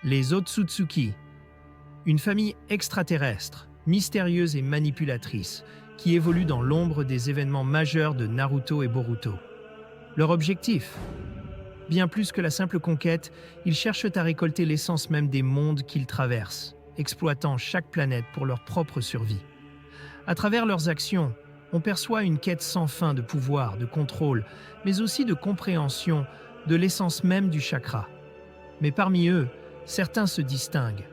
Les Otsutsuki, une famille extraterrestre, mystérieuse et manipulatrice, qui évolue dans l'ombre des événements majeurs de Naruto et Boruto. Leur objectif? Bien plus que la simple conquête, ils cherchent à récolter l'essence même des mondes qu'ils traversent, exploitant chaque planète pour leur propre survie. À travers leurs actions, on perçoit une quête sans fin de pouvoir, de contrôle, mais aussi de compréhension de l'essence même du chakra. Mais parmi eux, certains se distinguent.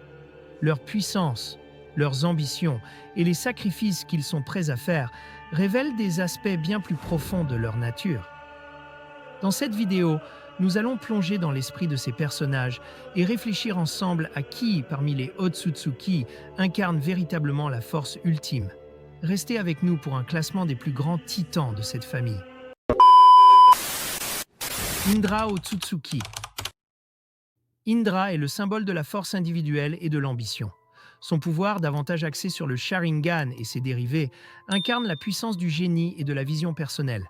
Leur puissance, leurs ambitions et les sacrifices qu'ils sont prêts à faire révèlent des aspects bien plus profonds de leur nature. Dans cette vidéo, nous allons plonger dans l'esprit de ces personnages et réfléchir ensemble à qui, parmi les Otsutsuki, incarne véritablement la force ultime. Restez avec nous pour un classement des plus grands titans de cette famille. Indra Otsutsuki. Indra est le symbole de la force individuelle et de l'ambition. Son pouvoir, davantage axé sur le Sharingan et ses dérivés, incarne la puissance du génie et de la vision personnelle.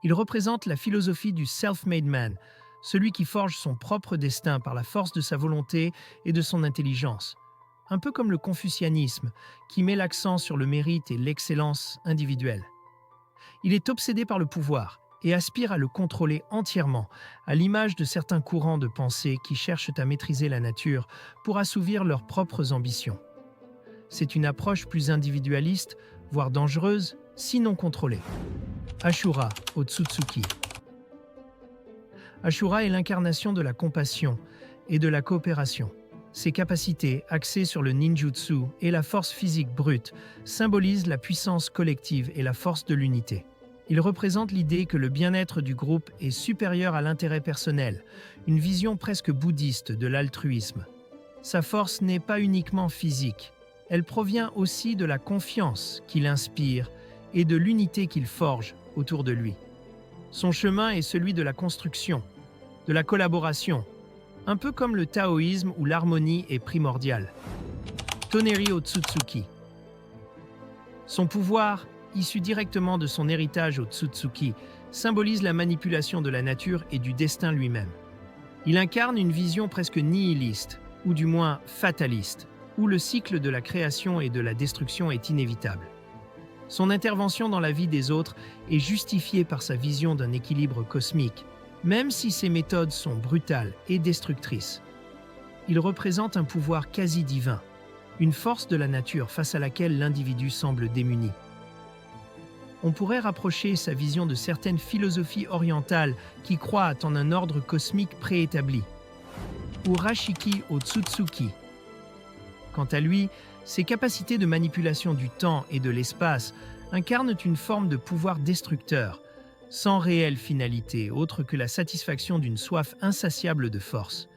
Il représente la philosophie du self-made man, celui qui forge son propre destin par la force de sa volonté et de son intelligence. Un peu comme le confucianisme, qui met l'accent sur le mérite et l'excellence individuelle. Il est obsédé par le pouvoir et aspire à le contrôler entièrement, à l'image de certains courants de pensée qui cherchent à maîtriser la nature pour assouvir leurs propres ambitions. C'est une approche plus individualiste, voire dangereuse, sinon contrôlée. Ashura Otsutsuki. Ashura est l'incarnation de la compassion et de la coopération. Ses capacités, axées sur le ninjutsu et la force physique brute, symbolisent la puissance collective et la force de l'unité. Il représente l'idée que le bien-être du groupe est supérieur à l'intérêt personnel, une vision presque bouddhiste de l'altruisme. Sa force n'est pas uniquement physique, elle provient aussi de la confiance qu'il inspire et de l'unité qu'il forge autour de lui. Son chemin est celui de la construction, de la collaboration, un peu comme le taoïsme où l'harmonie est primordiale. Toneri Otsutsuki. Son pouvoir, issu directement de son héritage Otsutsuki, symbolise la manipulation de la nature et du destin lui-même. Il incarne une vision presque nihiliste, ou du moins fataliste, où le cycle de la création et de la destruction est inévitable. Son intervention dans la vie des autres est justifiée par sa vision d'un équilibre cosmique, même si ses méthodes sont brutales et destructrices. Il représente un pouvoir quasi divin, une force de la nature face à laquelle l'individu semble démuni. On pourrait rapprocher sa vision de certaines philosophies orientales qui croient en un ordre cosmique préétabli, ou Rashiki Otsutsuki. Quant à lui, ses capacités de manipulation du temps et de l'espace incarnent une forme de pouvoir destructeur, sans réelle finalité autre que la satisfaction d'une soif insatiable de force.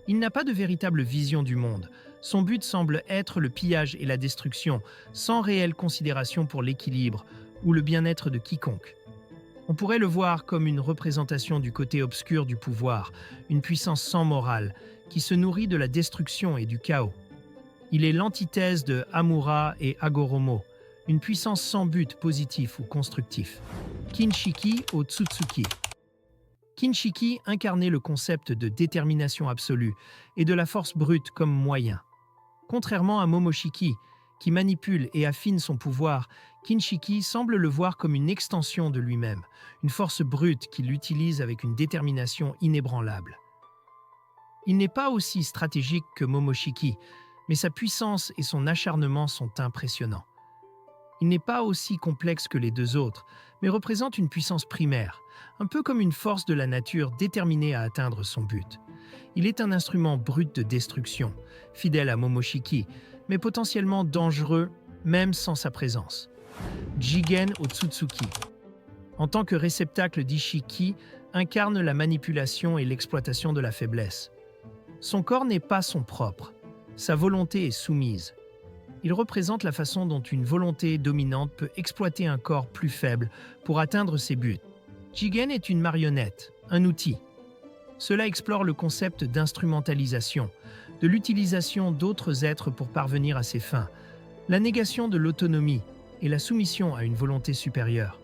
Il n'a pas de véritable vision du monde. Son but semble être le pillage et la destruction, sans réelle considération pour l'équilibre ou le bien-être de quiconque. On pourrait le voir comme une représentation du côté obscur du pouvoir, une puissance sans morale, qui se nourrit de la destruction et du chaos. Il est l'antithèse de Amura et Hagoromo, une puissance sans but positif ou constructif. Kinshiki Otsutsuki. Kinshiki incarnait le concept de détermination absolue et de la force brute comme moyen. Contrairement à Momoshiki, qui manipule et affine son pouvoir, Kinshiki semble le voir comme une extension de lui-même, une force brute qu'il utilise avec une détermination inébranlable. Il n'est pas aussi stratégique que Momoshiki, mais sa puissance et son acharnement sont impressionnants. Il n'est pas aussi complexe que les deux autres, mais représente une puissance primaire, un peu comme une force de la nature déterminée à atteindre son but. Il est un instrument brut de destruction, fidèle à Momoshiki, mais potentiellement dangereux même sans sa présence. Jigen Otsutsuki. En tant que réceptacle d'Ishiki, incarne la manipulation et l'exploitation de la faiblesse. Son corps n'est pas son propre. Sa volonté est soumise. Il représente la façon dont une volonté dominante peut exploiter un corps plus faible pour atteindre ses buts. Jigen est une marionnette, un outil. Cela explore le concept d'instrumentalisation, de l'utilisation d'autres êtres pour parvenir à ses fins, la négation de l'autonomie et la soumission à une volonté supérieure.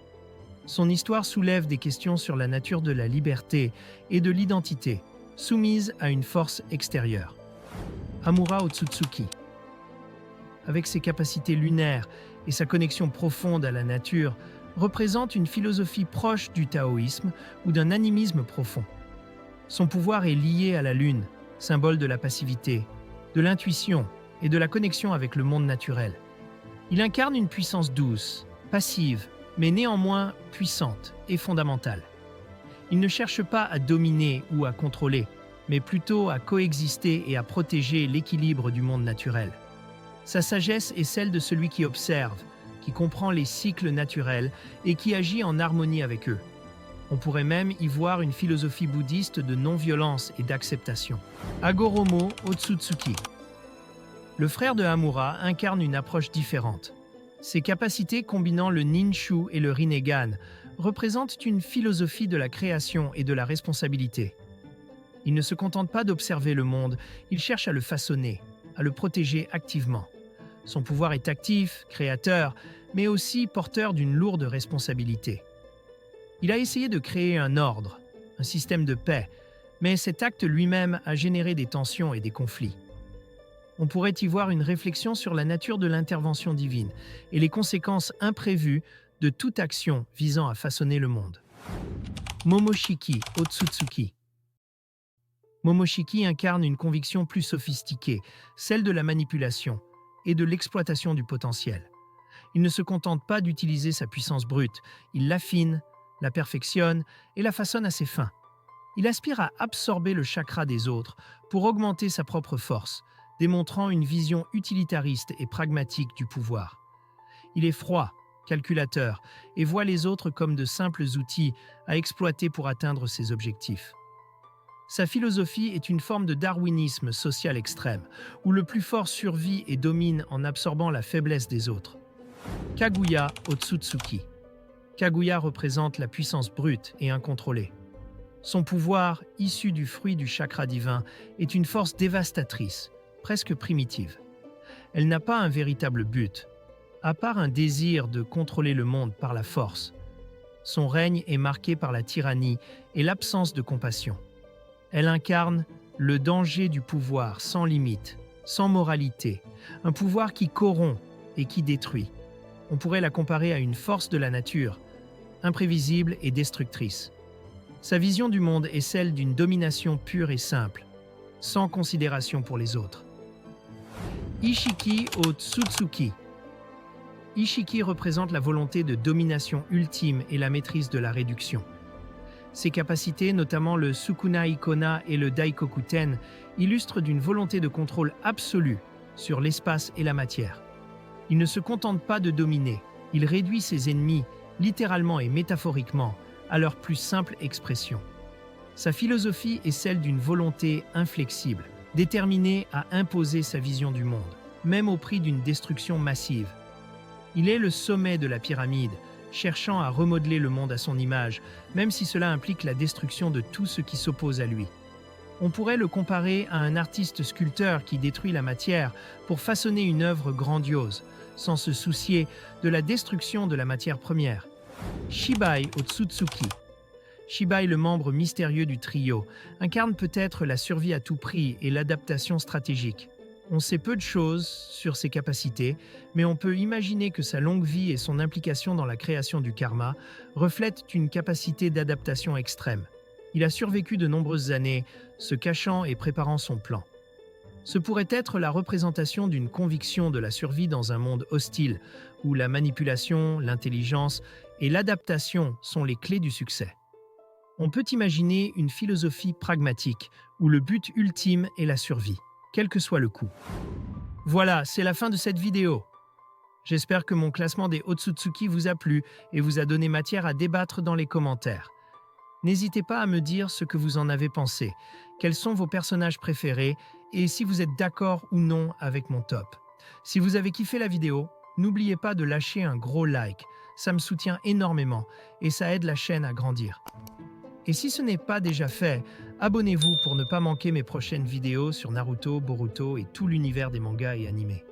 Son histoire soulève des questions sur la nature de la liberté et de l'identité, soumise à une force extérieure. Hamura Otsutsuki. Avec ses capacités lunaires et sa connexion profonde à la nature, représente une philosophie proche du taoïsme ou d'un animisme profond. Son pouvoir est lié à la lune, symbole de la passivité, de l'intuition et de la connexion avec le monde naturel. Il incarne une puissance douce, passive, mais néanmoins puissante et fondamentale. Il ne cherche pas à dominer ou à contrôler, mais plutôt à coexister et à protéger l'équilibre du monde naturel. Sa sagesse est celle de celui qui observe, qui comprend les cycles naturels et qui agit en harmonie avec eux. On pourrait même y voir une philosophie bouddhiste de non-violence et d'acceptation. Hagoromo Otsutsuki. Le frère de Hamura incarne une approche différente. Ses capacités combinant le Ninshu et le Rinnegan représentent une philosophie de la création et de la responsabilité. Il ne se contente pas d'observer le monde, il cherche à le façonner, à le protéger activement. Son pouvoir est actif, créateur, mais aussi porteur d'une lourde responsabilité. Il a essayé de créer un ordre, un système de paix, mais cet acte lui-même a généré des tensions et des conflits. On pourrait y voir une réflexion sur la nature de l'intervention divine et les conséquences imprévues de toute action visant à façonner le monde. Momoshiki Otsutsuki. Momoshiki incarne une conviction plus sophistiquée, celle de la manipulation et de l'exploitation du potentiel. Il ne se contente pas d'utiliser sa puissance brute, il l'affine, la perfectionne et la façonne à ses fins. Il aspire à absorber le chakra des autres pour augmenter sa propre force, démontrant une vision utilitariste et pragmatique du pouvoir. Il est froid, calculateur, et voit les autres comme de simples outils à exploiter pour atteindre ses objectifs. Sa philosophie est une forme de darwinisme social extrême, où le plus fort survit et domine en absorbant la faiblesse des autres. Kaguya Otsutsuki. Kaguya représente la puissance brute et incontrôlée. Son pouvoir, issu du fruit du chakra divin, est une force dévastatrice, presque primitive. Elle n'a pas un véritable but, à part un désir de contrôler le monde par la force. Son règne est marqué par la tyrannie et l'absence de compassion. Elle incarne le danger du pouvoir sans limite, sans moralité, un pouvoir qui corrompt et qui détruit. On pourrait la comparer à une force de la nature, imprévisible et destructrice. Sa vision du monde est celle d'une domination pure et simple, sans considération pour les autres. Ishiki Otsutsuki. Ishiki représente la volonté de domination ultime et la maîtrise de la réduction. Ses capacités, notamment le Sukuna Ikona et le Daikokuten, illustrent d'une volonté de contrôle absolu sur l'espace et la matière. Il ne se contente pas de dominer, il réduit ses ennemis, littéralement et métaphoriquement, à leur plus simple expression. Sa philosophie est celle d'une volonté inflexible, déterminée à imposer sa vision du monde, même au prix d'une destruction massive. Il est le sommet de la pyramide, cherchant à remodeler le monde à son image, même si cela implique la destruction de tout ce qui s'oppose à lui. On pourrait le comparer à un artiste sculpteur qui détruit la matière pour façonner une œuvre grandiose, sans se soucier de la destruction de la matière première. Shibai Otsutsuki. Shibai, le membre mystérieux du trio, incarne peut-être la survie à tout prix et l'adaptation stratégique. On sait peu de choses sur ses capacités, mais on peut imaginer que sa longue vie et son implication dans la création du karma reflètent une capacité d'adaptation extrême. Il a survécu de nombreuses années, se cachant et préparant son plan. Ce pourrait être la représentation d'une conviction de la survie dans un monde hostile, où la manipulation, l'intelligence et l'adaptation sont les clés du succès. On peut imaginer une philosophie pragmatique, où le but ultime est la survie, quel que soit le coût. Voilà, c'est la fin de cette vidéo. J'espère que mon classement des Otsutsuki vous a plu et vous a donné matière à débattre dans les commentaires. N'hésitez pas à me dire ce que vous en avez pensé, quels sont vos personnages préférés et si vous êtes d'accord ou non avec mon top. Si vous avez kiffé la vidéo, n'oubliez pas de lâcher un gros like, ça me soutient énormément et ça aide la chaîne à grandir. Et si ce n'est pas déjà fait, abonnez-vous pour ne pas manquer mes prochaines vidéos sur Naruto, Boruto et tout l'univers des mangas et animés.